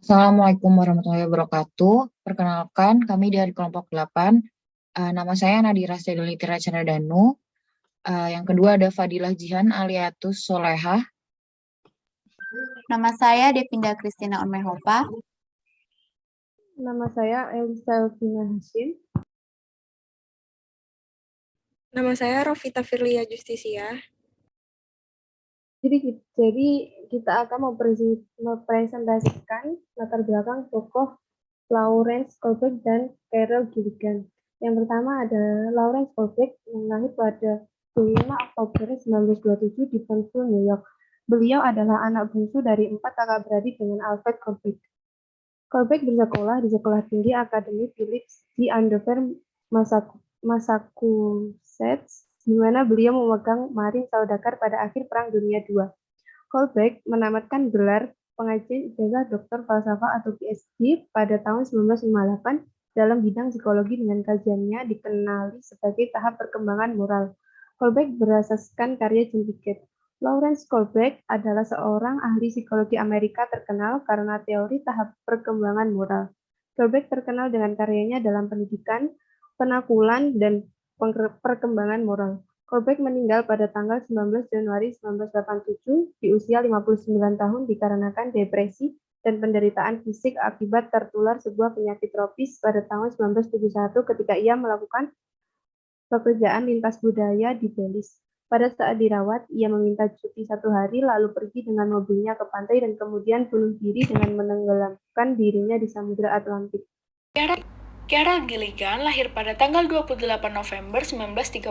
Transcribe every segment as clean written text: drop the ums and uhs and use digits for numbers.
Assalamualaikum warahmatullahi wabarakatuh. Perkenalkan, kami dari kelompok 8. Nama saya Nadira Sedoliti Racana-Danu. Yang kedua ada Fadilah Jihan Aliatus Solehah. Nama saya Devinda Kristina Onmehopa. Nama saya Elisa Elvina Hasim. Nama saya Rofita Firlia Justisia. Jadi kita akan mempresentasikan latar belakang tokoh Lawrence Kohlberg dan Carol Gilligan. Yang pertama ada Lawrence Kohlberg yang lahir pada 25 Oktober 1927 di Pennsylvania, New York. Beliau adalah anak bungsu dari 4 kakak beradik dengan Alfred Kohlberg. Kohlberg bersekolah di Sekolah Tinggi Akademi Phillips di Andover, Massachusetts, di mana beliau memegang Marine Saudagar pada akhir Perang Dunia II. Kohlberg menamatkan gelar pengajian ijazah doktor falsafah atau PhD pada tahun 1958 dalam bidang psikologi dengan kajiannya dikenali sebagai tahap perkembangan moral. Kohlberg berasaskan karya John Piaget. Lawrence Kohlberg adalah seorang ahli psikologi Amerika terkenal karena teori tahap perkembangan moral. Kohlberg terkenal dengan karyanya dalam pendidikan, penakulan, dan perkembangan moral. Kohlberg meninggal pada tanggal 19 Januari 1987 di usia 59 tahun dikarenakan depresi dan penderitaan fisik akibat tertular sebuah penyakit tropis pada tahun 1971 ketika ia melakukan pekerjaan lintas budaya di Belize. Pada saat dirawat, ia meminta cuti 1 hari lalu pergi dengan mobilnya ke pantai dan kemudian bunuh diri dengan menenggelamkan dirinya di Samudra Atlantik. Carol Gilligan lahir pada tanggal 28 November 1936.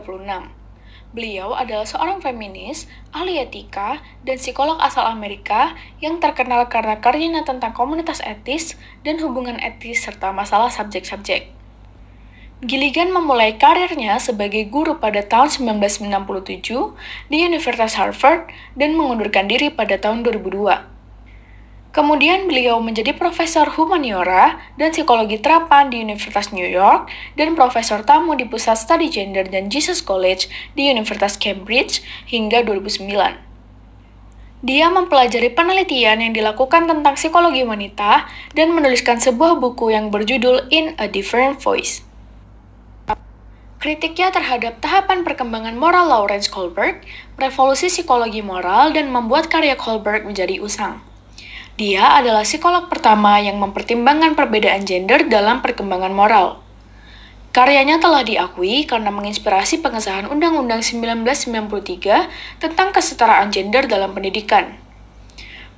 Beliau adalah seorang feminis, ahli etika, dan psikolog asal Amerika yang terkenal karena karyanya tentang komunitas etis dan hubungan etis serta masalah subjek-subjek. Gilligan memulai karirnya sebagai guru pada tahun 1997 di Universitas Harvard dan mengundurkan diri pada tahun 2002. Kemudian beliau menjadi profesor humaniora dan psikologi terapan di Universitas New York dan profesor tamu di Pusat Studi Gender dan Jesus College di Universitas Cambridge hingga 2009. Dia mempelajari penelitian yang dilakukan tentang psikologi wanita dan menuliskan sebuah buku yang berjudul In a Different Voice. Kritiknya terhadap tahapan perkembangan moral Lawrence Kohlberg, revolusi psikologi moral, dan membuat karya Kohlberg menjadi usang. Dia adalah psikolog pertama yang mempertimbangkan perbedaan gender dalam perkembangan moral. Karyanya telah diakui karena menginspirasi pengesahan Undang-Undang 1993 tentang kesetaraan gender dalam pendidikan.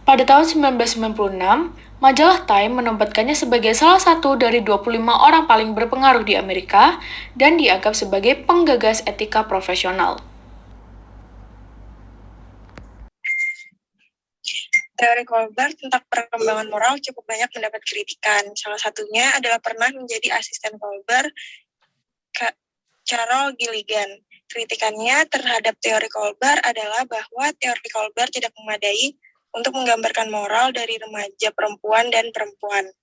Pada tahun 1996, majalah Time menempatkannya sebagai salah satu dari 25 orang paling berpengaruh di Amerika dan dianggap sebagai penggagas etika profesional. Teori Kohlberg tentang perkembangan moral cukup banyak mendapat kritikan. Salah satunya adalah pernah menjadi asisten Kohlberg, Carol Gilligan. Kritikannya terhadap teori Kohlberg adalah bahwa teori Kohlberg tidak memadai untuk menggambarkan moral dari remaja perempuan dan perempuan.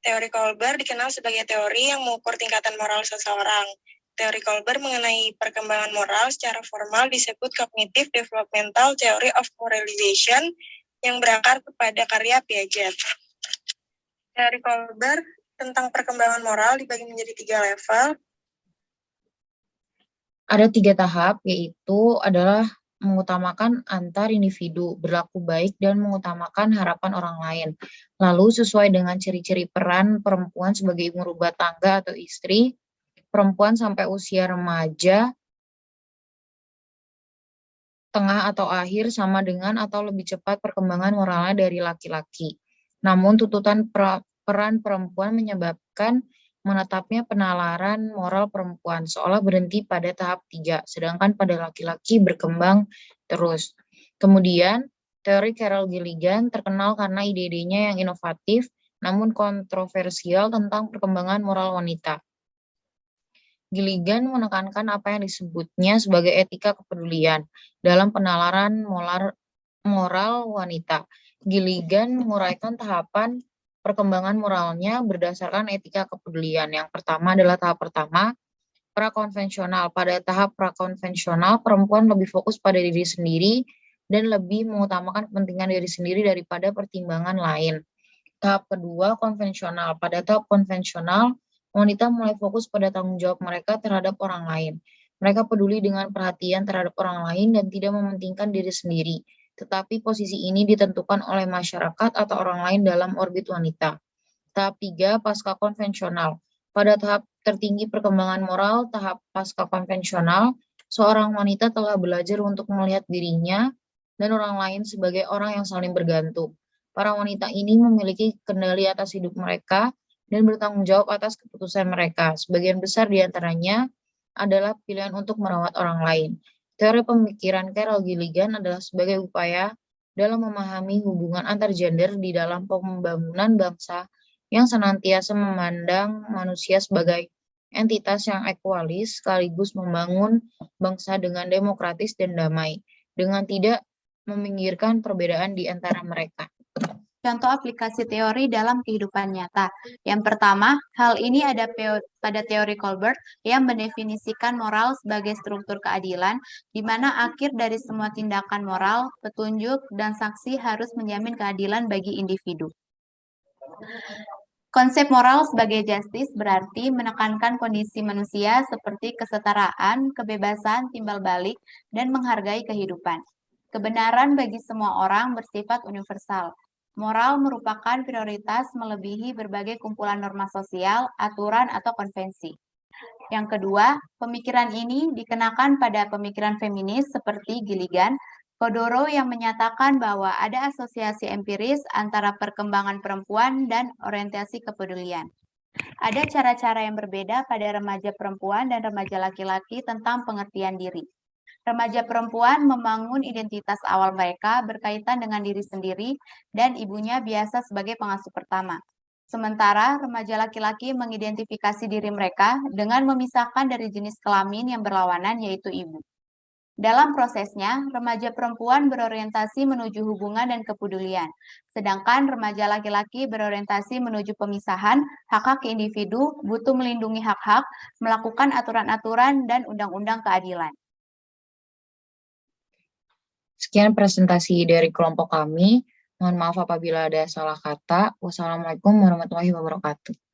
Teori Kohlberg dikenal sebagai teori yang mengukur tingkatan moral seseorang. Teori Kohlberg mengenai perkembangan moral secara formal disebut Cognitive Developmental Theory of Moralization yang berakar kepada karya Piaget. Teori Kohlberg tentang perkembangan moral dibagi menjadi 3 level. Ada 3 tahap, yaitu adalah mengutamakan antar individu, berlaku baik, dan mengutamakan harapan orang lain. Lalu sesuai dengan ciri-ciri peran perempuan sebagai ibu rumah tangga atau istri, perempuan sampai usia remaja, tengah atau akhir sama dengan atau lebih cepat perkembangan moralnya dari laki-laki. Namun tuntutan peran perempuan menyebabkan menetapnya penalaran moral perempuan seolah berhenti pada tahap 3, sedangkan pada laki-laki berkembang terus. Kemudian, teori Carol Gilligan terkenal karena ide-idenya yang inovatif namun kontroversial tentang perkembangan moral wanita. Gilligan menekankan apa yang disebutnya sebagai etika kepedulian dalam penalaran moral wanita. Gilligan menguraikan tahapan perkembangan moralnya berdasarkan etika kepedulian. Yang pertama adalah tahap pertama, prakonvensional. Pada tahap prakonvensional, perempuan lebih fokus pada diri sendiri dan lebih mengutamakan kepentingan diri sendiri daripada pertimbangan lain. Tahap kedua, konvensional. Pada tahap konvensional, wanita mulai fokus pada tanggung jawab mereka terhadap orang lain. Mereka peduli dengan perhatian terhadap orang lain dan tidak mementingkan diri sendiri. Tetapi posisi ini ditentukan oleh masyarakat atau orang lain dalam orbit wanita. Tahap 3, pasca konvensional. Pada tahap tertinggi perkembangan moral, tahap pasca konvensional, seorang wanita telah belajar untuk melihat dirinya dan orang lain sebagai orang yang saling bergantung. Para wanita ini memiliki kendali atas hidup mereka dan bertanggung jawab atas keputusan mereka. Sebagian besar di antaranya adalah pilihan untuk merawat orang lain. Teori pemikiran Carol Gilligan adalah sebagai upaya dalam memahami hubungan antar gender di dalam pembangunan bangsa yang senantiasa memandang manusia sebagai entitas yang ekualis sekaligus membangun bangsa dengan demokratis dan damai, dengan tidak meminggirkan perbedaan di antara mereka. Contoh aplikasi teori dalam kehidupan nyata. Yang pertama, hal ini ada pada teori Colbert yang mendefinisikan moral sebagai struktur keadilan, di mana akhir dari semua tindakan moral, petunjuk, dan saksi harus menjamin keadilan bagi individu. Konsep moral sebagai justice berarti menekankan kondisi manusia seperti kesetaraan, kebebasan, timbal balik, dan menghargai kehidupan. Kebenaran bagi semua orang bersifat universal. Moral merupakan prioritas melebihi berbagai kumpulan norma sosial, aturan, atau konvensi. Yang kedua, pemikiran ini dikenakan pada pemikiran feminis seperti Gilligan, Kodoro yang menyatakan bahwa ada asosiasi empiris antara perkembangan perempuan dan orientasi kepedulian. Ada cara-cara yang berbeda pada remaja perempuan dan remaja laki-laki tentang pengertian diri. Remaja perempuan membangun identitas awal mereka berkaitan dengan diri sendiri dan ibunya biasa sebagai pengasuh pertama. Sementara remaja laki-laki mengidentifikasi diri mereka dengan memisahkan dari jenis kelamin yang berlawanan yaitu ibu. Dalam prosesnya, remaja perempuan berorientasi menuju hubungan dan kepedulian, sedangkan remaja laki-laki berorientasi menuju pemisahan, hak-hak individu, butuh melindungi hak-hak, melakukan aturan-aturan dan undang-undang keadilan. Sekian presentasi dari kelompok kami. Mohon maaf apabila ada salah kata. Wassalamualaikum warahmatullahi wabarakatuh.